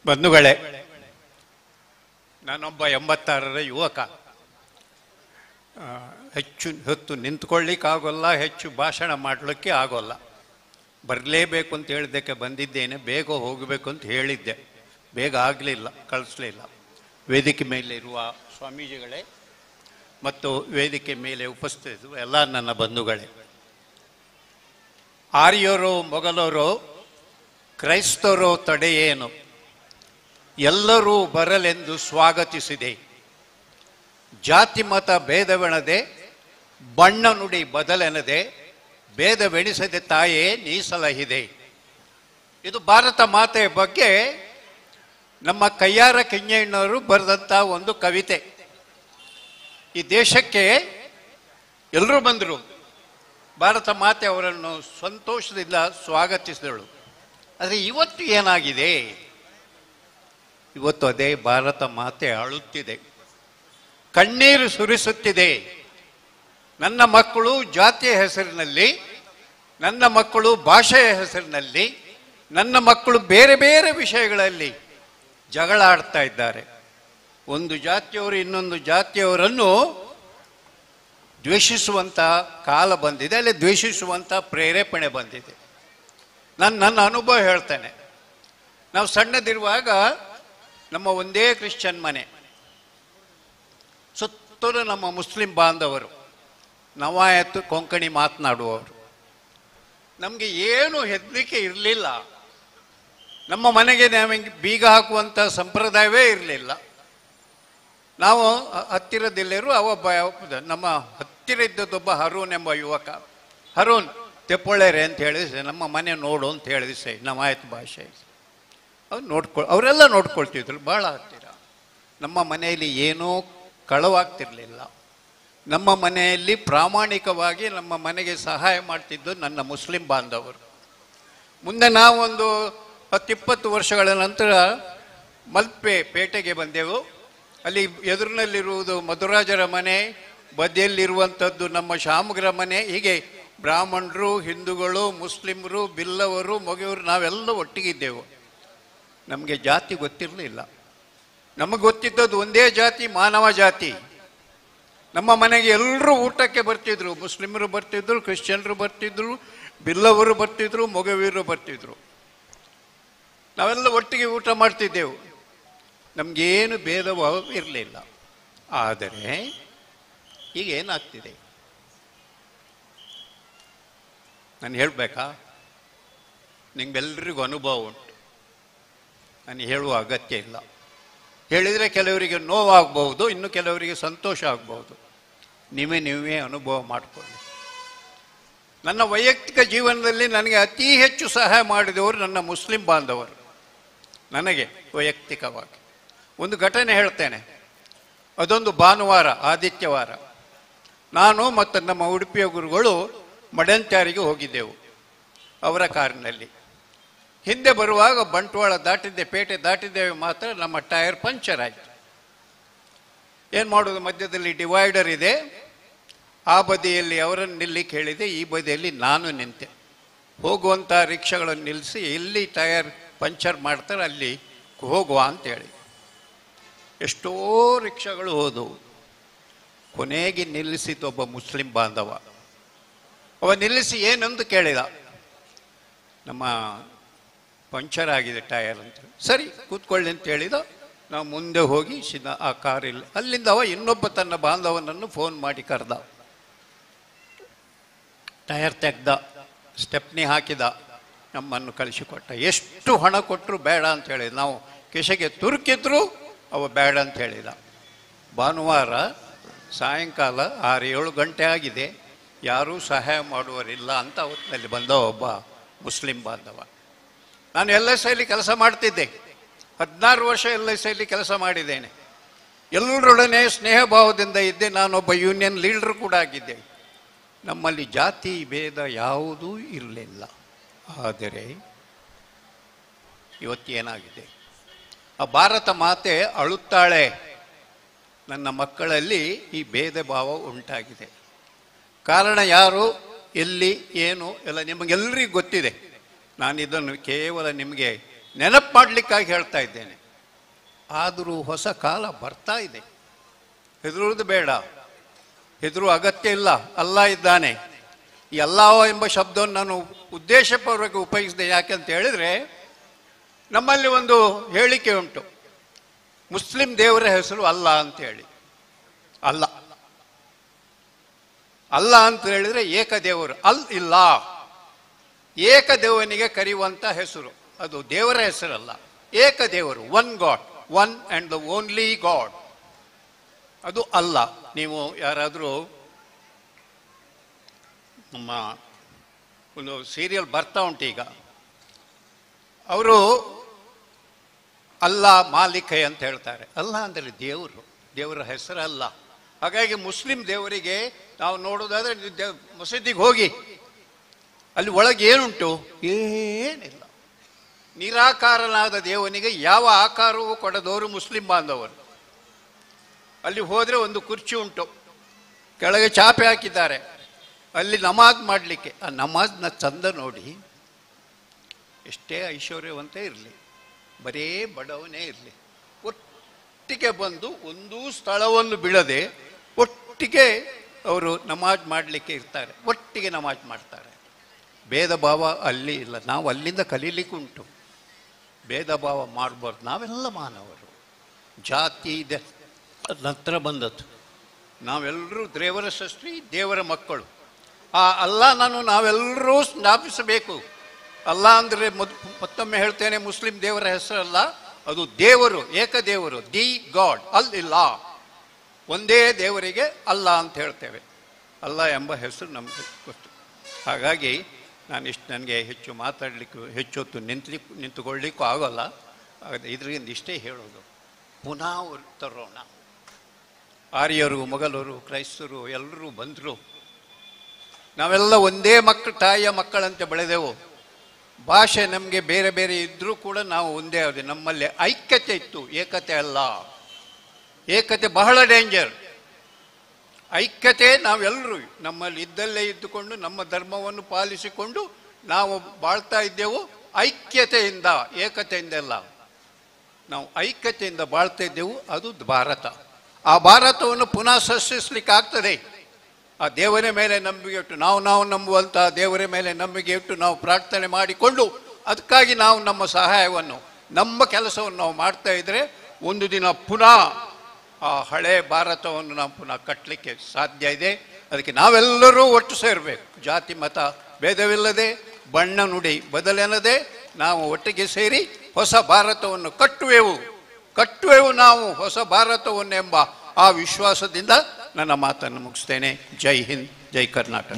ಬಂಧುಗಳೇ, ನಾನೊಬ್ಬ 86ರ ಯುವಕ. ಹೆಚ್ಚು ಹೊತ್ತು ನಿಂತ್ಕೊಳ್ಳಿಕ್ಕಾಗೋಲ್ಲ, ಹೆಚ್ಚು ಭಾಷಣ ಮಾಡಲಿಕ್ಕೆ ಆಗೋಲ್ಲ. ಬರಲೇಬೇಕು ಅಂತ ಹೇಳಿದ್ದಕ್ಕೆ ಬಂದಿದ್ದೇನೆ. ಬೇಗ ಹೋಗಬೇಕು ಅಂತ ಹೇಳಿದ್ದೆ, ಬೇಗ ಆಗಲಿಲ್ಲ, ಕಳಿಸ್ಲಿಲ್ಲ. ವೇದಿಕೆ ಮೇಲೆ ಇರುವ ಸ್ವಾಮೀಜಿಗಳೇ ಮತ್ತು ವೇದಿಕೆ ಮೇಲೆ ಉಪಸ್ಥಿತರು ಎಲ್ಲ ನನ್ನ ಬಂಧುಗಳೇ, ಆರ್ಯರೋ ಮೊಘಲರೋ ಕ್ರೈಸ್ತರೋ ತಡೆಯೇನು, ಎಲ್ಲರೂ ಬರಲೆಂದು ಸ್ವಾಗತಿಸಿದೆ. ಜಾತಿ ಮತ ಭೇದವೆಣದೆ, ಬಣ್ಣ ನುಡಿ ಬದಲೆನದೆ, ಭೇದವೆಣಿಸದೆ ತಾಯೇ ನೀ ಸಲಹಿದೆ. ಇದು ಭಾರತ ಮಾತೆಯ ಬಗ್ಗೆ ನಮ್ಮ ಕಯ್ಯಾರ ಕಿಂಜಣ್ಣವರು ಬರೆದಂಥ ಒಂದು ಕವಿತೆ. ಈ ದೇಶಕ್ಕೆ ಎಲ್ಲರೂ ಬಂದರು, ಭಾರತ ಮಾತೆ ಅವರನ್ನು ಸಂತೋಷದಿಂದ ಸ್ವಾಗತಿಸಿದಳು. ಆದರೆ ಇವತ್ತು ಏನಾಗಿದೆ? ಇವತ್ತು ಅದೇ ಭಾರತ ಮಾತೆ ಅಳುತ್ತಿದೆ, ಕಣ್ಣೀರು ಸುರಿಸುತ್ತಿದೆ. ನನ್ನ ಮಕ್ಕಳು ಜಾತಿಯ ಹೆಸರಿನಲ್ಲಿ, ನನ್ನ ಮಕ್ಕಳು ಭಾಷೆಯ ಹೆಸರಿನಲ್ಲಿ, ನನ್ನ ಮಕ್ಕಳು ಬೇರೆ ಬೇರೆ ವಿಷಯಗಳಲ್ಲಿ ಜಗಳ ಆಡ್ತಾ ಇದ್ದಾರೆ. ಒಂದು ಜಾತಿಯವರು ಇನ್ನೊಂದು ಜಾತಿಯವರನ್ನು ದ್ವೇಷಿಸುವಂಥ ಕಾಲ ಬಂದಿದೆ, ಅಲ್ಲಿ ದ್ವೇಷಿಸುವಂಥ ಪ್ರೇರೇಪಣೆ ಬಂದಿದೆ. ನನ್ನ ಅನುಭವ ಹೇಳ್ತೇನೆ. ನಾವು ಸಣ್ಣದಿರುವಾಗ ನಮ್ಮ ಒಂದೇ ಕ್ರಿಶ್ಚಿಯನ್ ಮನೆ, ಸುತ್ತಲೂ ನಮ್ಮ ಮುಸ್ಲಿಂ ಬಾಂಧವರು, ನವಾಯತ್ತು ಕೊಂಕಣಿ ಮಾತನಾಡುವವರು. ನಮಗೆ ಏನು ಹೆದರಿಕೆ ಇರಲಿಲ್ಲ. ನಮ್ಮ ಮನೆಗೆ ನಮಗೆ ಬೀಗ ಹಾಕುವಂಥ ಸಂಪ್ರದಾಯವೇ ಇರಲಿಲ್ಲ. ನಾವು ಹತ್ತಿರದಲ್ಲಿರು ಅವೊಬ್ಬ ನಮ್ಮ ಹತ್ತಿರ ಇದ್ದದ್ದೊಬ್ಬ ಹರೂನ್ ಎಂಬ ಯುವಕ. ಹರೂನ್ ತೆಪ್ಪೊಳ್ಳೆರೆ ಅಂತ ಹೇಳಿದ್ರೆ ನಮ್ಮ ಮನೆ ನೋಡು ಅಂತ ಹೇಳಿದ್ರೆ ನವಾಯತ್ ಭಾಷೆ. ಅವ್ರು ಅವರೆಲ್ಲ ನೋಡ್ಕೊಳ್ತಿದ್ರು ಭಾಳ ಹತ್ತಿರ. ನಮ್ಮ ಮನೆಯಲ್ಲಿ ಏನೂ ಕಳವಾಗ್ತಿರ್ಲಿಲ್ಲ. ನಮ್ಮ ಮನೆಯಲ್ಲಿ ಪ್ರಾಮಾಣಿಕವಾಗಿ ನಮ್ಮ ಮನೆಗೆ ಸಹಾಯ ಮಾಡ್ತಿದ್ದು ನನ್ನ ಮುಸ್ಲಿಂ ಬಾಂಧವರು. ಮುಂದೆ ನಾವೊಂದು 10-20 ವರ್ಷಗಳ ನಂತರ ಮಲ್ಪೆ ಪೇಟೆಗೆ ಬಂದೆವು. ಅಲ್ಲಿ ಎದುರಿನಲ್ಲಿರುವುದು ಮಧುರಾಜರ ಮನೆ, ಬದಿಯಲ್ಲಿರುವಂಥದ್ದು ನಮ್ಮ ಶಾಮಗ್ರ ಮನೆ. ಹೀಗೆ ಬ್ರಾಹ್ಮಣರು, ಹಿಂದೂಗಳು, ಮುಸ್ಲಿಮರು, ಬಿಲ್ಲವರು, ಮೊಗೆಯವರು ನಾವೆಲ್ಲ ಒಟ್ಟಿಗಿದ್ದೆವು. ನಮಗೆ ಜಾತಿ ಗೊತ್ತಿರಲಿಲ್ಲ. ನಮಗೆ ಗೊತ್ತಿದ್ದದ್ದು ಒಂದೇ ಜಾತಿ, ಮಾನವ ಜಾತಿ. ನಮ್ಮ ಮನೆಗೆ ಎಲ್ಲರೂ ಊಟಕ್ಕೆ ಬರ್ತಿದ್ರು. ಮುಸ್ಲಿಮರು ಬರ್ತಿದ್ರು, ಕ್ರಿಶ್ಚಿಯನ್ರು ಬರ್ತಿದ್ರು, ಬಿಲ್ಲವರು ಬರ್ತಿದ್ರು, ಮೊಗವೀರರು ಬರ್ತಿದ್ರು. ನಾವೆಲ್ಲ ಒಟ್ಟಿಗೆ ಊಟ ಮಾಡ್ತಿದ್ದೆವು. ನಮಗೇನು ಭೇದ ಭಾವ ಇರಲಿಲ್ಲ. ಆದರೆ ಈಗ ಏನಾಗ್ತಿದೆ ನಾನು ಹೇಳಬೇಕಾ? ನಿಮ್ಗೆಲ್ಲರಿಗೂ ಅನುಭವ ಉಂಟು, ನಾನು ಹೇಳುವ ಅಗತ್ಯ ಇಲ್ಲ. ಹೇಳಿದರೆ ಕೆಲವರಿಗೆ ನೋವಾಗಬಹುದು, ಇನ್ನು ಕೆಲವರಿಗೆ ಸಂತೋಷ ಆಗಬಹುದು. ನೀವೇ ಅನುಭವ ಮಾಡಿಕೊಳ್ಳಿ. ನನ್ನ ವೈಯಕ್ತಿಕ ಜೀವನದಲ್ಲಿ ನನಗೆ ಅತಿ ಹೆಚ್ಚು ಸಹಾಯ ಮಾಡಿದವರು ನನ್ನ ಮುಸ್ಲಿಂ ಬಾಂಧವರು. ನನಗೆ ವೈಯಕ್ತಿಕವಾಗಿ ಒಂದು ಘಟನೆ ಹೇಳ್ತೇನೆ. ಅದೊಂದು ಭಾನುವಾರ, ಆದಿತ್ಯವಾರ. ನಾನು ಮತ್ತು ನಮ್ಮ ಉಡುಪಿಯ ಗುರುಗಳು ಮಡಂತ್ಯಾರಿಗೆ ಹೋಗಿದ್ದೆವು ಅವರ ಕಾರಿನಲ್ಲಿ. ಹಿಂದೆ ಬರುವಾಗ ಬಂಟ್ವಾಳ ದಾಟಿದ್ದೆ, ಪೇಟೆ ದಾಟಿದ್ದೇವೆ ಮಾತ್ರ ನಮ್ಮ ಟೈರ್ ಪಂಚರ್ ಆಯಿತು. ಏನು ಮಾಡೋದು? ಮಧ್ಯದಲ್ಲಿ ಡಿವೈಡರ್ ಇದೆ. ಆ ಬದಿಯಲ್ಲಿ ಅವರನ್ನು ನಿಲ್ಲಿಕ್ಕೆ ಹೇಳಿದೆ, ಈ ಬದಿಯಲ್ಲಿ ನಾನು ನಿಂತೆ. ಹೋಗುವಂಥ ರಿಕ್ಷಾಗಳನ್ನು ನಿಲ್ಲಿಸಿ ಎಲ್ಲಿ ಟೈರ್ ಪಂಚರ್ ಮಾಡ್ತಾರೆ ಅಲ್ಲಿ ಹೋಗುವ ಅಂತೇಳಿ ಎಷ್ಟೋ ರಿಕ್ಷಾಗಳು ಹೋದವು. ಕೊನೆಗೆ ನಿಲ್ಲಿಸಿದ್ದೊಬ್ಬ ಮುಸ್ಲಿಂ ಬಾಂಧವ. ಅವ ನಿಲ್ಲಿಸಿ ಏನಂದು ಕೇಳಿದ, ನಮ್ಮ ಪಂಚರ್ ಆಗಿದೆ ಟಯರ್ ಅಂತ. ಸರಿ ಕೂತ್ಕೊಳ್ಳಿ ಅಂತ ಹೇಳಿದ. ನಾವು ಮುಂದೆ ಹೋಗಿ ಆ ಕಾರಿಲ್ಲ. ಅಲ್ಲಿಂದ ಅವ ಇನ್ನೊಬ್ಬ ತನ್ನ ಬಾಂಧವನನ್ನು ಫೋನ್ ಮಾಡಿ ಕರೆದ. ಟಯರ್ ತೆಗ್ದ, ಸ್ಟೆಪ್ನಿ ಹಾಕಿದ, ನಮ್ಮನ್ನು ಕಳಿಸಿಕೊಟ್ಟ. ಎಷ್ಟು ಹಣ ಕೊಟ್ಟರು ಬೇಡ ಅಂತ ಹೇಳಿದ. ನಾವು ಕಿಶೆಗೆ ತುರುಕಿದ್ರು ಅವ ಬೇಡ ಅಂತ ಹೇಳಿದ. ಭಾನುವಾರ ಸಾಯಂಕಾಲ 6-7 ಗಂಟೆ ಆಗಿದೆ, ಯಾರೂ ಸಹಾಯ ಮಾಡುವರಿಲ್ಲ ಅಂತ ಹೊತ್ತಿನಲ್ಲಿ ಬಂದ ಒಬ್ಬ ಮುಸ್ಲಿಂ ಬಾಂಧವ. ನಾನು LIC ಕೆಲಸ ಮಾಡ್ತಿದ್ದೆ, 16 ವರ್ಷ LIC ಕೆಲಸ ಮಾಡಿದ್ದೇನೆ. ಎಲ್ಲರೊಡನೆ ಸ್ನೇಹ ಭಾವದಿಂದ ಇದ್ದೆ. ನಾನೊಬ್ಬ ಯೂನಿಯನ್ ಲೀಡರ್ ಕೂಡ ಆಗಿದ್ದೆ. ನಮ್ಮಲ್ಲಿ ಜಾತಿ ಭೇದ ಯಾವುದೂ ಇರಲಿಲ್ಲ. ಆದರೆ ಇವತ್ತೇನಾಗಿದೆ? ಆ ಭಾರತ ಮಾತೆ ಅಳುತ್ತಾಳೆ. ನನ್ನ ಮಕ್ಕಳಲ್ಲಿ ಈ ಭೇದ ಭಾವ ಉಂಟಾಗಿದೆ. ಕಾರಣ ಯಾರು, ಎಲ್ಲಿ, ಏನು ಎಲ್ಲ ನಿಮಗೆಲ್ಲರಿಗೂ ಗೊತ್ತಿದೆ. ನಾನು ಇದನ್ನು ಕೇವಲ ನಿಮಗೆ ನೆನಪು ಮಾಡಲಿಕ್ಕಾಗಿ ಹೇಳ್ತಾ ಇದ್ದೇನೆ. ಆದರೂ ಹೊಸ ಕಾಲ ಬರ್ತಾ ಇದೆ, ಹೆದರುವುದು ಬೇಡ, ಹೆದರುವ ಅಗತ್ಯ ಇಲ್ಲ. ಅಲ್ಲ ಇದ್ದಾನೆ. ಈ ಅಲ್ಲಾಹ್ ಎಂಬ ಶಬ್ದವನ್ನು ನಾನು ಉದ್ದೇಶಪೂರ್ವಕ ಉಪಯೋಗಿಸಿದೆ. ಯಾಕೆಂತ ಹೇಳಿದರೆ, ನಮ್ಮಲ್ಲಿ ಒಂದು ಹೇಳಿಕೆ ಉಂಟು, ಮುಸ್ಲಿಂ ದೇವರ ಹೆಸರು ಅಲ್ಲ ಅಂತ ಹೇಳಿ. ಅಲ್ಲ ಅಲ್ಲ ಅಂತ ಹೇಳಿದರೆ ಏಕದೇವರು, ಇಲ್ಲ, ಏಕದೇವನಿಗೆ ಕರೆಯುವಂಥ ಹೆಸರು, ಅದು ದೇವರ ಹೆಸರಲ್ಲ. ಏಕದೇವರು, one god, one and the only god, ಅದು ಅಲ್ಲ. ನೀವು ಯಾರಾದರೂ ನಮ್ಮ ಒಂದು ಸೀರಿಯಲ್ ಬರ್ತಾ ಉಂಟು ಈಗ, ಅವರು ಅಲ್ಲ ಮಾಲಿಕ ಅಂತ ಹೇಳ್ತಾರೆ. ಅಲ್ಲ ಅಂದರೆ ದೇವರು, ದೇವರ ಹೆಸರಲ್ಲ. ಹಾಗಾಗಿ ಮುಸ್ಲಿಂ ದೇವರಿಗೆ ನಾವು ನೋಡೋದಾದರೆ ಮಸೀದಿಗೆ ಹೋಗಿ ಅಲ್ಲಿ ಒಳಗೆ ಏನುಂಟು? ಏನಿಲ್ಲ. ನಿರಾಕಾರನಾದ ದೇವನಿಗೆ ಯಾವ ಆಕಾರವೂ ಕೊಡದವರು ಮುಸ್ಲಿಂ ಬಾಂಧವರು. ಅಲ್ಲಿ ಹೋದರೆ ಒಂದು ಕುರ್ಚಿ ಉಂಟು, ಕೆಳಗೆ ಚಾಪೆ ಹಾಕಿದ್ದಾರೆ, ಅಲ್ಲಿ ನಮಾಜ್ ಮಾಡಲಿಕ್ಕೆ. ಆ ನಮಾಜ್ನ ಚಂದ ನೋಡಿ, ಎಷ್ಟೇ ಐಶ್ವರ್ಯವಂತ ಇರಲಿ, ಬರೇ ಬಡವನೇ ಇರಲಿ, ಒಟ್ಟಿಗೆ ಬಂದು ಒಂದೂ ಸ್ಥಳವನ್ನು ಬಿಡದೆ ಒಟ್ಟಿಗೆ ಅವರು ನಮಾಜ್ ಮಾಡಲಿಕ್ಕೆ ಇರ್ತಾರೆ, ಒಟ್ಟಿಗೆ ನಮಾಜ್ ಮಾಡ್ತಾರೆ. ಭೇದ ಭಾವ ಅಲ್ಲಿ ಇಲ್ಲ. ನಾವು ಅಲ್ಲಿಂದ ಕಲೀಲಿಕ್ಕುಂಟು. ಭೇದ ಭಾವ ಮಾಡಬಾರ್ದು. ನಾವೆಲ್ಲ ಮಾನವರು, ಜಾತಿ ಇದೆ ನಂತರ ಬಂದದ್ದು. ನಾವೆಲ್ಲರೂ ದೇವರ ಸೃಷ್ಟಿ, ದೇವರ ಮಕ್ಕಳು. ಆ ಅಲ್ಲಾಹನನ್ನು ನಾವೆಲ್ಲರೂ ಸ್ನಾಪಿಸಬೇಕು. ಅಲ್ಲ ಅಂದರೆ ಮತ್ತೊಮ್ಮೆ ಹೇಳ್ತೇನೆ, ಮುಸ್ಲಿಂ ದೇವರ ಹೆಸರಲ್ಲ, ಅದು ದೇವರು, ಏಕದೇವರು, ದಿ ಗಾಡ್, ಇಲ್ಲ, ಒಂದೇ ದೇವರಿಗೆ ಅಲ್ಲ ಅಂತ ಹೇಳ್ತೇವೆ. ಅಲ್ಲ ಎಂಬ ಹೆಸರು ನಮಗೆ ಗೊತ್ತು. ಹಾಗಾಗಿ ನನಗೆ ಹೆಚ್ಚು ಮಾತಾಡಲಿಕ್ಕೂ ಹೆಚ್ಚೊತ್ತು ನಿಂತುಕೊಳ್ಳಿಕ್ಕೂ ಆಗೋಲ್ಲ. ಇದರಿಂದ ಇಷ್ಟೇ ಹೇಳೋದು, ಪುನಃ ತರೋಣ. ಆರ್ಯರು, ಮೊಘಲರು, ಕ್ರೈಸ್ತರು ಎಲ್ಲರೂ ಬಂದರು. ನಾವೆಲ್ಲ ಒಂದೇ ತಾಯಿಯ ಮಕ್ಕಳಂತೆ ಬೆಳೆದೆವು. ಭಾಷೆ ನಮಗೆ ಬೇರೆ ಬೇರೆ ಇದ್ದರೂ ಕೂಡ ನಾವು ಒಂದೇ ಆದ. ನಮ್ಮಲ್ಲಿ ಐಕ್ಯತೆ ಇತ್ತು, ಏಕತೆ ಅಲ್ಲ. ಏಕತೆ ಬಹಳ ಡೇಂಜರ್. ಐಕ್ಯತೆ ನಾವೆಲ್ಲರೂ ನಮ್ಮಲ್ಲಿ ಇದ್ದಲ್ಲೇ ಇದ್ದುಕೊಂಡು ನಮ್ಮ ಧರ್ಮವನ್ನು ಪಾಲಿಸಿಕೊಂಡು ನಾವು ಬಾಳ್ತಾ ಇದ್ದೆವು. ಐಕ್ಯತೆಯಿಂದ, ಏಕತೆಯಿಂದ ಅಲ್ಲ, ನಾವು ಐಕ್ಯತೆಯಿಂದ ಬಾಳ್ತಾ ಇದ್ದೆವು. ಅದು ಭಾರತ. ಆ ಭಾರತವನ್ನು ಪುನಃ ಸೃಷ್ಟಿಸ್ಲಿಕ್ಕೆ ಆಗ್ತದೆ. ಆ ದೇವರ ಮೇಲೆ ನಂಬಿಕೆ ಇಟ್ಟು, ನಾವು ನಂಬುವಂಥ ದೇವರ ಮೇಲೆ ನಂಬಿಕೆ ಇಟ್ಟು ನಾವು ಪ್ರಾರ್ಥನೆ ಮಾಡಿಕೊಂಡು, ಅದಕ್ಕಾಗಿ ನಾವು ನಮ್ಮ ಸಹಾಯವನ್ನು, ನಮ್ಮ ಕೆಲಸವನ್ನು ನಾವು ಮಾಡ್ತಾ ಇದ್ದರೆ ಒಂದು ದಿನ ಪುನಃ ಆ ಹಳೆ ಭಾರತವನ್ನು ನಾವು ಪುನಃ ಕಟ್ಟಲಿಕ್ಕೆ ಸಾಧ್ಯ ಇದೆ. ಅದಕ್ಕೆ ನಾವೆಲ್ಲರೂ ಒಟ್ಟು ಸೇರಬೇಕು. ಜಾತಿ ಮತ ಭೇದವಿಲ್ಲದೆ, ಬಣ್ಣ ನುಡಿ ಬದಲೆನ್ನದೆ ನಾವು ಒಟ್ಟಿಗೆ ಸೇರಿ ಹೊಸ ಭಾರತವನ್ನು ಕಟ್ಟುವೆವು ನಾವು ಹೊಸ ಭಾರತವನ್ನೆಂಬ ಆ ವಿಶ್ವಾಸದಿಂದ ನನ್ನ ಮಾತನ್ನು ಮುಗಿಸ್ತೇನೆ. ಜೈ ಹಿಂದ್, ಜೈ ಕರ್ನಾಟಕ.